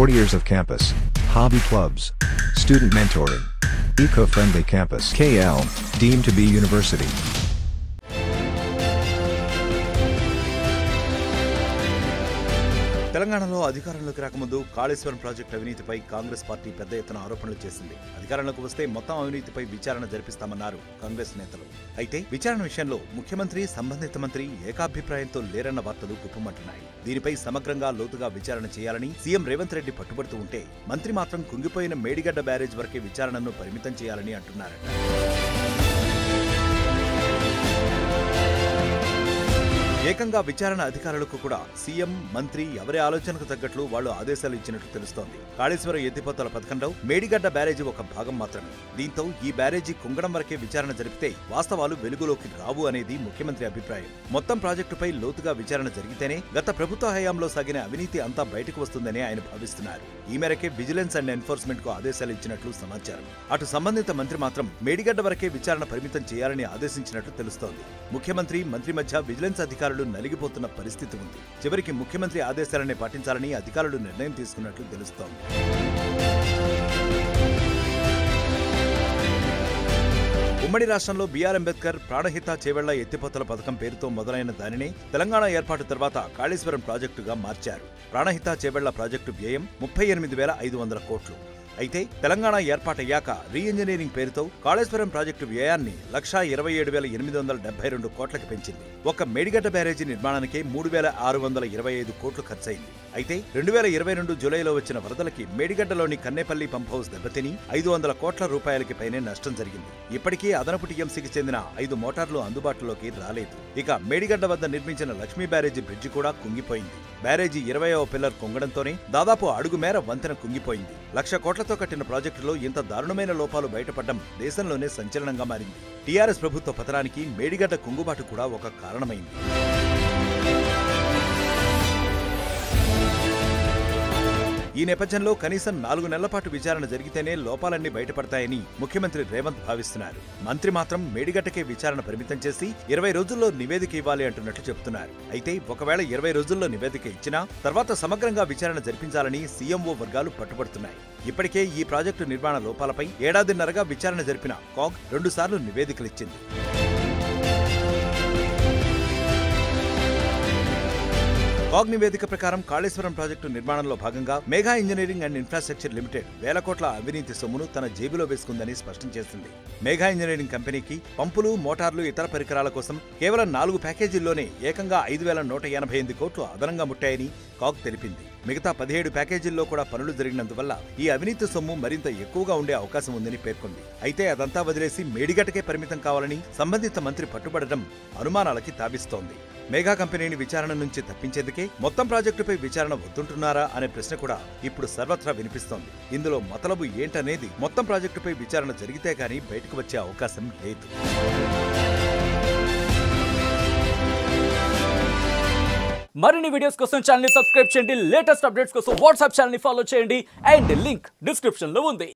40 years of campus, hobby clubs, student mentoring, eco-friendly campus. KL, deemed to be university. తెలంగాణలో అధికారంలోకి రాకముందు Kaleshwaram project అవినీతిపై Congress party పెద్ద ఎత్తున ఆరోపణలు చేసింది. అధికారంలోకి వస్తే మొత్తం అవినీతిపై విచారణ జరిపిస్తామన్నారు కాంగ్రెస్ నేతలు. అయితే విచారణ విషయంలో ముఖ్యమంత్రి, సంబంధిత మంత్రి ఏకాభిప్రాయంతో లేరన్న వార్తలు గుప్పమంటున్నాయి. దీనిపై సమగ్రంగా లోతుగా విచారణ చేయాలని సీఎం రేవంత్ రెడ్డి పట్టుబడుతూ ఉంటే, మంత్రి మాత్రం కుంగిపోయిన మేడిగడ్డ బ్యారేజ్ వరకే విచారణను పరిమితం చేయాలని అంటున్నారట. ఏకంగా విచారణ అధికారులకు కూడా సీఎం, మంత్రి ఎవరి ఆలోచనకు తగ్గట్లు వాళ్లు ఆదేశాలు ఇచ్చినట్టు తెలుస్తోంది. కాళేశ్వరం ఎత్తిపోతల పథకంలో మేడిగడ్డ బ్యారేజీ ఒక భాగం మాత్రమే. దీంతో ఈ బ్యారేజీ కుంగడం వరకే విచారణ జరిపితే వాస్తవాలు వెలుగులోకి రావు అనేది ముఖ్యమంత్రి అభిప్రాయం. మొత్తం ప్రాజెక్టుపై లోతుగా విచారణ జరిగితేనే గత ప్రభుత్వ హయాంలో సాగిన అవినీతి అంతా బయటకు వస్తుందని ఆయన భావిస్తున్నారు. ఈ మేరకే విజిలెన్స్ అండ్ ఎన్ఫోర్స్మెంట్ కు ఆదేశాలు ఇచ్చినట్లు సమాచారం. అటు సంబంధిత మంత్రి మాత్రం మేడిగడ్డ వరకే విచారణ పరిమితం చేయాలని ఆదేశించినట్లు తెలుస్తోంది. ముఖ్యమంత్రి, మంత్రి మధ్య విజిలెన్స్ అధికారులు నలిగిపోతున్న పరిస్థితి ఉంది. చివరికి ముఖ్యమంత్రి ఆదేశాలనే పాటించాలని అధికారులు నిర్ణయం తీసుకున్నట్లు తెలుస్తోంది. ఉమ్మడి రాష్ట్రంలో బీఆర్ అంబేద్కర్ ప్రాణహిత చేవెళ్ల ఎత్తిపోతల పథకం పేరుతో మొదలైన దానినే తెలంగాణ ఏర్పాటు తర్వాత కాళేశ్వరం ప్రాజెక్టుగా మార్చారు. ప్రాణహిత చేవెళ్ల ప్రాజెక్టు వ్యయం 38,500 కోట్లు. అయితే తెలంగాణ ఏర్పాటయ్యాక రీఇంజనీరింగ్ పేరుతో కాళేశ్వరం ప్రాజెక్టు వ్యయాన్ని 1,27,872 కోట్లకి పెంచింది. ఒక్క మేడిగడ్డ బ్యారేజీ నిర్మాణానికే 3,625 కోట్లు ఖర్చయింది. అయితే 2022 జూలైలో వచ్చిన వరదలకి మేడిగడ్డలోని కన్నేపల్లి పంప్ హౌస్ దెబ్బతిని 500 కోట్ల రూపాయలకి పైనే నష్టం జరిగింది. ఇప్పటికీ అదనపు టీఎంసీకి చెందిన 5 మోటార్లు అందుబాటులోకి రాలేదు. ఇక మేడిగడ్డ వద్ద నిర్మించిన లక్ష్మీ బ్యారేజీ బ్రిడ్జి కూడా కుంగిపోయింది. బ్యారేజీ 20వ పిల్లర్ కుంగడంతోనే దాదాపు అడుగు మేర వంతెన కుంగిపోయింది. 1,00,000 కోట్లతో కట్టిన ప్రాజెక్టులో ఇంత దారుణమైన లోపాలు బయటపడడం దేశంలోనే సంచలనంగా మారింది. టీఆర్ఎస్ ప్రభుత్వ పతనానికి మేడిగడ్డ కుంగుబాటు కూడా ఒక కారణమైంది. ఈ నేపథ్యంలో కనీసం 4 నెలల పాటు విచారణ జరిగితేనే లోపాలన్నీ బయటపడతాయని ముఖ్యమంత్రి రేవంత్ భావిస్తున్నారు. మంత్రి మాత్రం మేడిగడ్డకే విచారణ పరిమితం చేసి 20 రోజుల్లో నివేదిక ఇవ్వాలి అంటున్నట్లు చెబుతున్నారు. అయితే ఒకవేళ 20 రోజుల్లో నివేదిక ఇచ్చినా తర్వాత సమగ్రంగా విచారణ జరిపించాలని సీఎంఓ వర్గాలు పట్టుబడుతున్నాయి. ఇప్పటికే ఈ ప్రాజెక్టు నిర్మాణ లోపాలపై ఏడాదిన్నరగా విచారణ జరిపిన కాగ్ 2 సార్లు నివేదికలిచ్చింది. కాగ్ నివేదిక ప్రకారం కాళేశ్వరం ప్రాజెక్టు నిర్మాణంలో భాగంగా mega engineering and infrastructure limited 1,000 కోట్ల అవినీతి సొమ్మును తన జేబులో వేసుకుందని స్పష్టం చేసింది. మెగా ఇంజనీరింగ్ కంపెనీకి పంపులు, మోటార్లు, ఇతర పరికరాల కోసం కేవలం 4 ప్యాకేజీల్లోనే ఏకంగా 5,188 కోట్లు అదనంగా ముట్టాయని కాగ్ తెలిపింది. మిగతా 17 ప్యాకేజీల్లో కూడా పనులు జరిగినందువల్ల ఈ అవినీతి సొమ్ము మరింత ఎక్కువగా ఉండే అవకాశం ఉందని పేర్కొంది. అయితే అదంతా వదిలేసి మేడిగడ్డకే పరిమితం కావాలని సంబంధిత మంత్రి పట్టుబడడం అనుమానాలకి తావిస్తోంది. మెగా కంపెనీని విచారణ నుంచి తప్పించేందుకే మొత్తం ప్రాజెక్టుపై విచారణ వద్దుంటున్నారా అనే ప్రశ్న కూడా ఇప్పుడు సర్వత్రా వినిపిస్తోంది. ఇందులో మతలబు ఏంటనేది మొత్తం ప్రాజెక్టుపై విచారణ జరిగితే గానీ బయటకు వచ్చే అవకాశం లేదు. మరిన్ని వీడియోస్ కోసం ఛానల్ ని సబ్స్క్రైబ్ చేయండి. లేటెస్ట్ అప్డేట్స్ కోసం వాట్సాప్ ఛానల్ ని ఫాలో చేయండి. అండ్ లింక్ డిస్క్రిప్షన్ లో ఉంది.